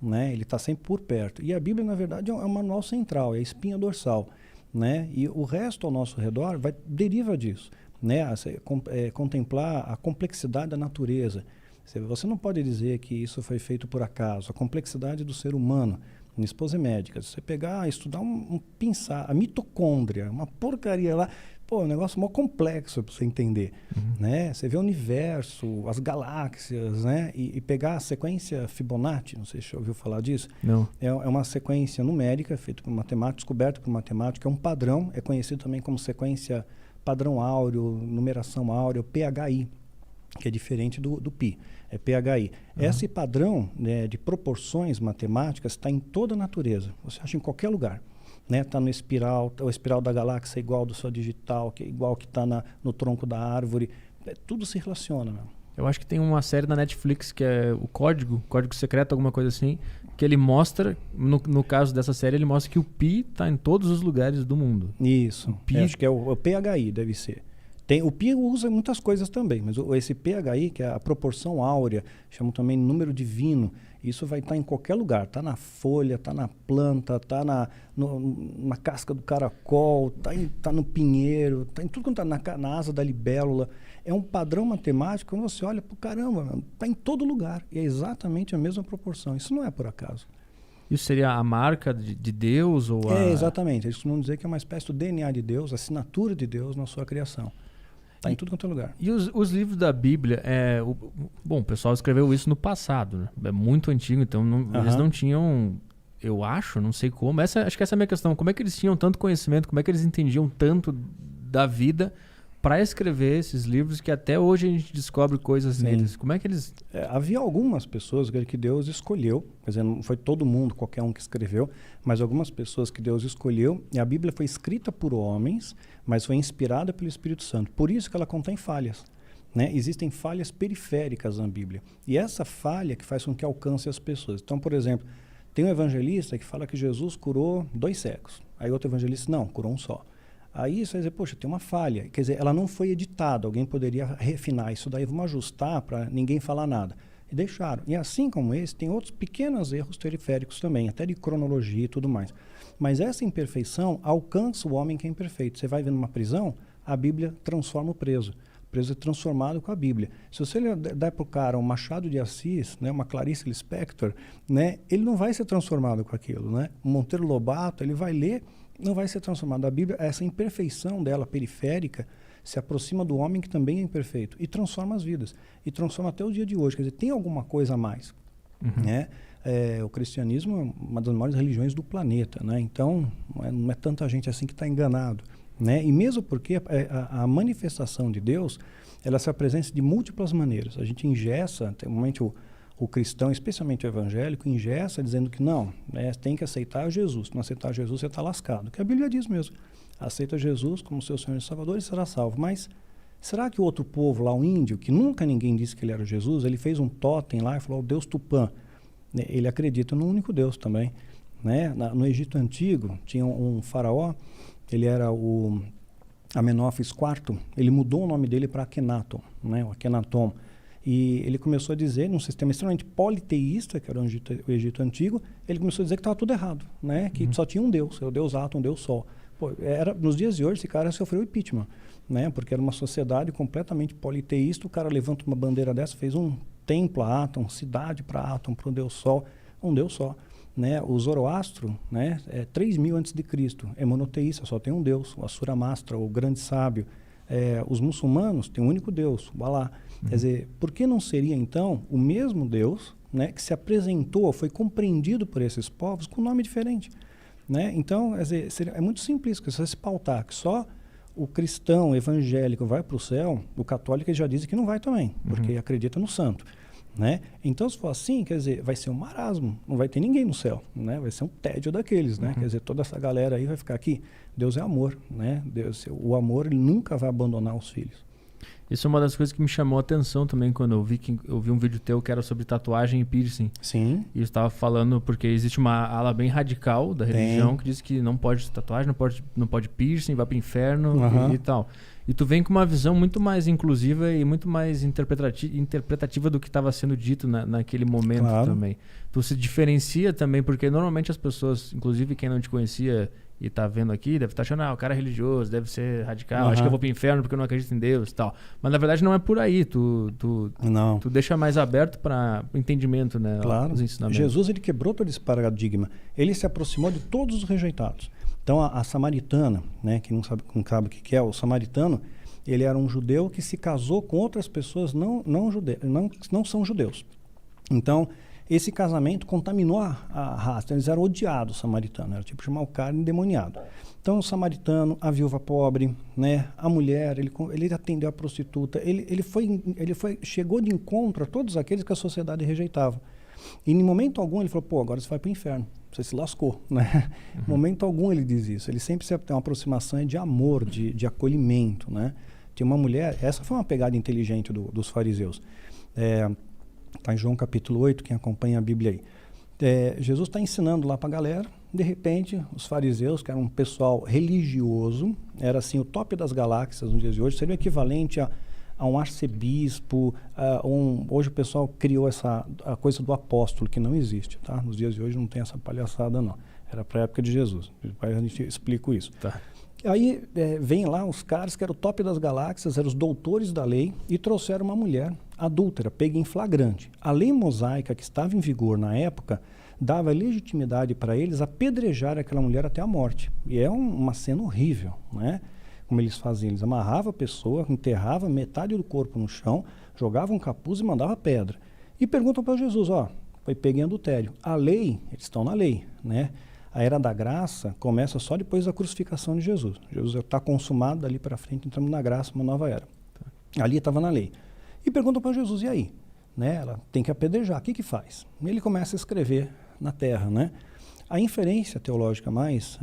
né? Ele está sempre por perto. E a Bíblia, na verdade, é um manual central, é a espinha dorsal, né? E o resto ao nosso redor deriva disso, né? Contemplar a complexidade da natureza. Você não pode dizer que isso foi feito por acaso. A complexidade do ser humano. Minha esposa é médica. Se você pegar, estudar pensar, a mitocôndria, uma porcaria lá, pô, é um negócio mó complexo para você entender, né? Você vê o universo, as galáxias, né? E pegar a sequência Fibonacci, não sei se você ouviu falar disso. Não. É uma sequência numérica feita por matemáticos, descoberta por matemáticos, é um padrão, é conhecido também como sequência padrão áureo, numeração áurea, PHI, que é diferente do pi, é PHI. Esse padrão, né, de proporções matemáticas está em toda a natureza, você acha em qualquer lugar. Está no espiral, o espiral da galáxia é igual do Sol digital, que é igual que está no tronco da árvore, tudo se relaciona. Meu. Eu acho que tem uma série na Netflix que é o Código Secreto, alguma coisa assim, que ele mostra, no caso dessa série, ele mostra que o pi está em todos os lugares do mundo. Isso, pi... acho que é o PHI, deve ser. O pi usa muitas coisas também, mas esse PHI, que é a proporção áurea, chamam também número divino, isso vai estar em qualquer lugar. Está na folha, está na planta, está na casca do caracol, está no pinheiro, está em tudo quanto está na asa da libélula. É um padrão matemático, quando você olha, caramba, está em todo lugar. E é exatamente a mesma proporção. Isso não é por acaso. Isso seria a marca de Deus? Exatamente. Eles costumam dizer que é uma espécie do DNA de Deus, a assinatura de Deus na sua criação. Está em tudo quanto é lugar. E os livros da Bíblia, bom, o pessoal escreveu isso no passado, né? É muito antigo, então eles não tinham, eu acho, não sei como. Acho que essa é a minha questão. Como é que eles tinham tanto conhecimento, como é que eles entendiam tanto da vida para escrever esses livros que até hoje a gente descobre coisas neles? Como é que eles... havia algumas pessoas que Deus escolheu, quer dizer, não foi todo mundo, qualquer um que escreveu, mas algumas pessoas que Deus escolheu, e a Bíblia foi escrita por homens, mas foi inspirada pelo Espírito Santo. Por isso que ela contém falhas, né? Existem falhas periféricas na Bíblia. E essa falha que faz com que alcance as pessoas. Então, por exemplo, tem um evangelista que fala que Jesus curou 2 cegos. Aí outro evangelista, não, curou um só. Aí você vai dizer, poxa, tem uma falha. Quer dizer, ela não foi editada. Alguém poderia refinar isso daí, vamos ajustar para ninguém falar nada. E deixaram. E assim como esse, tem outros pequenos erros periféricos também, até de cronologia e tudo mais. Mas essa imperfeição alcança o homem que é imperfeito. Você vai ver numa prisão, a Bíblia transforma o preso. O preso é transformado com a Bíblia. Se você der para o cara um Machado de Assis, né, uma Clarice Lispector, né, ele não vai ser transformado com aquilo. Né? O Monteiro Lobato, ele vai ler, não vai ser transformado. A Bíblia, essa imperfeição dela, periférica, se aproxima do homem que também é imperfeito e transforma as vidas. E transforma até o dia de hoje. Quer dizer, tem alguma coisa a mais. Né? O cristianismo é uma das maiores religiões do planeta. Né? Então, não é tanta gente assim que está enganado. Né? E mesmo porque a manifestação de Deus, ela se apresenta de múltiplas maneiras. A gente ingessa, normalmente o cristão, especialmente o evangélico, ingessa dizendo que não, né, tem que aceitar Jesus. Se não aceitar Jesus, você está lascado. Que a Bíblia diz mesmo. Aceita Jesus como seu Senhor e Salvador e será salvo. Mas será que o outro povo lá, o índio, que nunca ninguém disse que ele era Jesus, ele fez um totem lá e falou, Deus Tupã. Ele acredita no único Deus também. Né? No Egito Antigo, tinha um faraó, ele era o Amenófis IV, ele mudou o nome dele para Akhenaton, né? O Akhenaton. E ele começou a dizer, num sistema extremamente politeísta, que era o Egito Antigo, ele começou a dizer que estava tudo errado, né? Que só tinha um Deus, o Deus Atom, o Deus Sol. Pô, nos dias de hoje, esse cara sofreu impeachment, né? Porque era uma sociedade completamente politeísta, o cara levanta uma bandeira dessa, fez um templo a Atom, cidade para Atom, para o Deus Sol, um Deus só. Né? O Zoroastro, né? 3.000 a.C., é monoteísta, só tem um Deus, o Assura Mazda, o grande sábio. Os muçulmanos têm um único Deus, o Alá. Quer dizer, por que não seria então o mesmo Deus, né, que se apresentou, foi compreendido por esses povos com um nome diferente? Né? Então, quer dizer, é muito simples, que se você se pautar que só o cristão evangélico vai para o céu, o católico já diz que não vai também, porque acredita no santo. Né? Então, se for assim, quer dizer, vai ser um marasmo, não vai ter ninguém no céu, né? Vai ser um tédio daqueles, né? Quer dizer, toda essa galera aí vai ficar aqui. Deus é amor, né? O amor, ele nunca vai abandonar os filhos. Isso é uma das coisas que me chamou a atenção também quando eu vi um vídeo teu que era sobre tatuagem e piercing. Sim. E eu estava falando porque existe uma ala bem radical da religião que diz que não pode tatuagem, não pode piercing, vai para o inferno e tal. E tu vem com uma visão muito mais inclusiva e muito mais interpretativa do que estava sendo dito naquele momento também. Tu se diferencia também, porque normalmente as pessoas, inclusive quem não te conhecia e tá vendo aqui, deve estar achando, o cara é religioso, deve ser radical, acho que eu vou pro inferno porque eu não acredito em Deus e tal. Mas na verdade não é por aí, tu deixa mais aberto para o entendimento, né? Claro. Os ensinamentos. Jesus, ele quebrou todo esse paradigma. Ele se aproximou de todos os rejeitados. Então a samaritana, né, que não sabe o que é, o samaritano, ele era um judeu que se casou com outras pessoas não são judeus. Então, esse casamento contaminou a raça. Eles eram odiados, os samaritanos. Era tipo chamar o cara endemoniado. Então, o samaritano, a viúva pobre, né, a mulher, ele atendeu a prostituta. Chegou de encontro a todos aqueles que a sociedade rejeitava. E em momento algum ele falou, agora você vai para o inferno. Você se lascou, né? Em momento algum ele diz isso. Ele sempre tem uma aproximação de amor, de acolhimento, né? Tinha uma mulher, essa foi uma pegada inteligente dos fariseus. Está em João capítulo 8, quem acompanha a Bíblia aí. Jesus está ensinando lá para a galera, de repente, os fariseus, que eram um pessoal religioso, era assim o top das galáxias nos dias de hoje, seria o equivalente a um arcebispo, hoje o pessoal criou a coisa do apóstolo, que não existe, tá? Nos dias de hoje não tem essa palhaçada, não. Era para a época de Jesus, depois a gente explica isso. Tá. Aí vem lá os caras que eram o top das galáxias, eram os doutores da lei, e trouxeram uma mulher adúltera, pega em flagrante. A lei mosaica que estava em vigor na época dava legitimidade para eles apedrejar aquela mulher até a morte. E é uma cena horrível, né? Como eles faziam, eles amarravam a pessoa, enterravam metade do corpo no chão, jogavam um capuz e mandavam pedra. E perguntam para Jesus, foi pego em adultério. A lei, eles estão na lei, né? A era da graça começa só depois da crucificação de Jesus. Jesus está consumado, dali para frente entramos na graça, uma nova era. Ali estava na lei. E perguntam para Jesus, e aí? Né? Ela tem que apedrejar, o que faz? E ele começa a escrever na terra, né? A inferência teológica mais,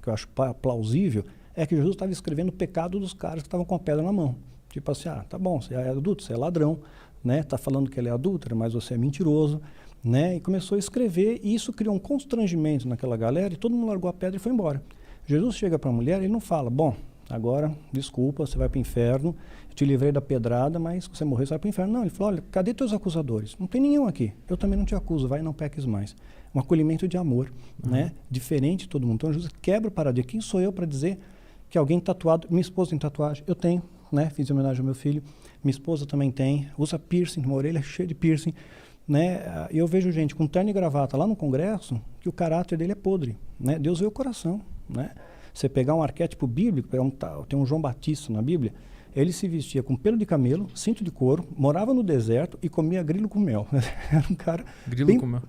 que eu acho plausível, é que Jesus estava escrevendo o pecado dos caras que estavam com a pedra na mão. Tipo assim, tá bom, você é adulto, você é ladrão, né? Tá falando que ele é adúltero, mas você é mentiroso, né? E começou a escrever, e isso criou um constrangimento naquela galera, e todo mundo largou a pedra e foi embora. Jesus chega para a mulher e ele não fala, agora, desculpa, você vai para o inferno, eu te livrei da pedrada, mas se você morrer, você vai para o inferno. Não, ele falou, olha, cadê teus acusadores? Não tem nenhum aqui, eu também não te acuso, vai e não peques mais. Um acolhimento de amor, né? Diferente de todo mundo. Então Jesus quebra o paradigma. Quem sou eu para dizer que alguém tatuado, minha esposa tem tatuagem, eu tenho, né? Fiz homenagem ao meu filho, minha esposa também tem, usa piercing, uma orelha cheia de piercing, né? Eu vejo gente com terno e gravata lá no congresso que o caráter dele é podre, né? Deus vê o coração, né? Você pegar um arquétipo bíblico, tem um João Batista na Bíblia, ele se vestia com pelo de camelo, cinto de couro, morava no deserto e comia grilo com mel. Era um cara grilo com mel?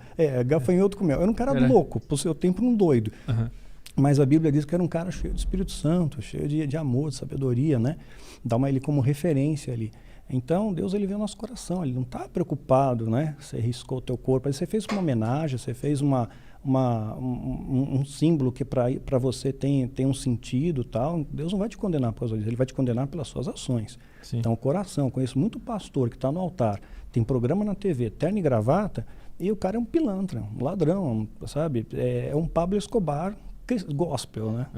Gafanhoto com mel. Era um cara louco, por seu tempo um doido. Uhum. Mas a Bíblia diz que era um cara cheio de Espírito Santo, cheio de amor, de sabedoria, né? Dá ele como referência ali. Então, Deus, ele vê o nosso coração, ele não está preocupado, né? Você riscou o teu corpo, você fez uma homenagem, você fez um símbolo que para você tem um sentido, tal. Deus não vai te condenar por causa disso, ele vai te condenar pelas suas ações. Sim. Então, o coração, conheço muito pastor que está no altar, tem programa na TV, terno e gravata, e o cara é um pilantra, um ladrão, sabe? É um Pablo Escobar gospel, né?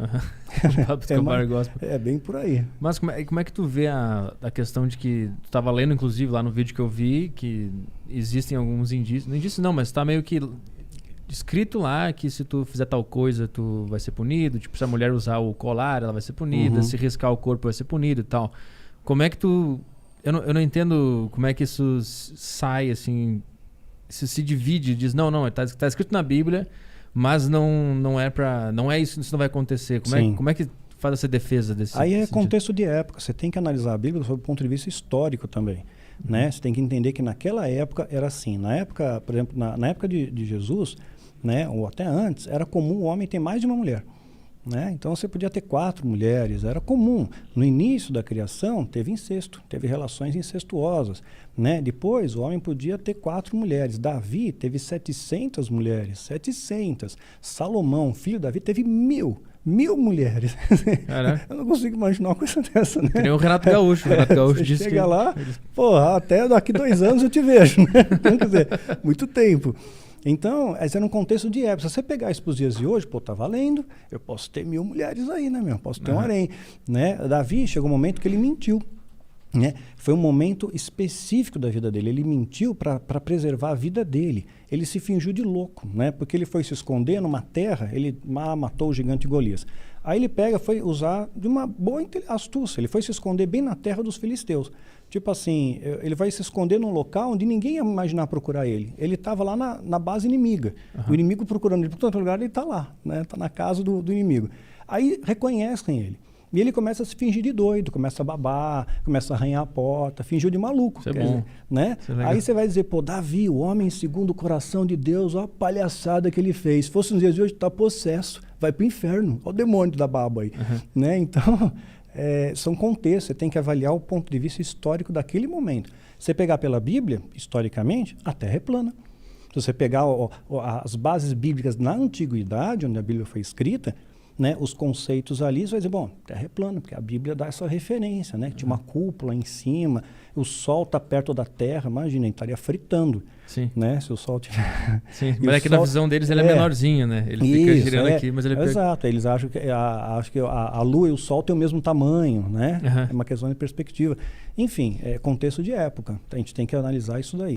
Pablo Escobar gospel. É bem por aí. Mas como é que tu vê a questão de que tu estava lendo, inclusive, lá no vídeo que eu vi, que existem alguns indícios, não indícios não, mas está meio que escrito lá que se tu fizer tal coisa, tu vai ser punido. Tipo, se a mulher usar o colar, ela vai ser punida. Se riscar o corpo, vai ser punido e tal. Como é que tu... Eu não entendo como é que isso sai, assim... Isso se divide, diz, não, tá escrito na Bíblia, mas não é isso não vai acontecer. Como é que faz essa defesa desse... Aí é contexto de época. Você tem que analisar a Bíblia sob o ponto de vista histórico também. Né? Você tem que entender que naquela época era assim. Na época, por exemplo, na época de Jesus... Né? Ou até antes, era comum o homem ter mais de uma mulher. Né? Então você podia ter 4 mulheres, era comum. No início da criação, teve incesto, teve relações incestuosas. Né? Depois, o homem podia ter 4 mulheres. Davi teve 700 mulheres, 700. Salomão, filho de Davi, teve 1000 mulheres. Eu não consigo imaginar uma coisa dessa, né? Tem o Renato Gaúcho. O Renato Gaúcho disse chega lá, até daqui 2 anos eu te vejo, né? Então, quer dizer, muito tempo. Então, esse era um contexto de época. Se você pegar isso para os dias de hoje, pô, tá valendo, eu posso ter 1000 mulheres aí, né, meu? Posso ter um harém, né? Davi, chegou um momento que ele mentiu. Né? Foi um momento específico da vida dele. Ele mentiu para preservar a vida dele. Ele se fingiu de louco, né? Porque ele foi se esconder numa terra, ele matou o gigante Golias. Aí ele foi usar de uma boa astúcia. Ele foi se esconder bem na terra dos filisteus. Tipo assim, ele vai se esconder num local onde ninguém ia imaginar procurar ele. Ele estava lá na base inimiga. O inimigo procurando ele por todo lugar, ele está lá, né? Está na casa do inimigo. Aí reconhecem ele. E ele começa a se fingir de doido, começa a babar, começa a arranhar a porta, fingiu de maluco. Isso é bom. Né? Aí você vai dizer, pô, Davi, o homem segundo o coração de Deus, olha a palhaçada que ele fez. Se fosse nos dias de hoje, está possesso, vai para o inferno. Olha o demônio da baba aí. Né? Então, são contextos, você tem que avaliar o ponto de vista histórico daquele momento. Se você pegar pela Bíblia, historicamente, a Terra é plana. Se você pegar as bases bíblicas na Antiguidade, onde a Bíblia foi escrita, né, os conceitos ali, você vai dizer, bom, Terra é plana, porque a Bíblia dá essa referência, né? Tinha uma cúpula em cima, o Sol está perto da Terra, imagina, ele estaria fritando. Sim. Né? Se o Sol tiver... Sim, mas é que na visão deles ele é menorzinho, né? Ele fica girando aqui, mas ele é... Exato, eles acham que, a Lua e o Sol têm o mesmo tamanho, né? É uma questão de perspectiva. Enfim, é contexto de época, a gente tem que analisar isso daí.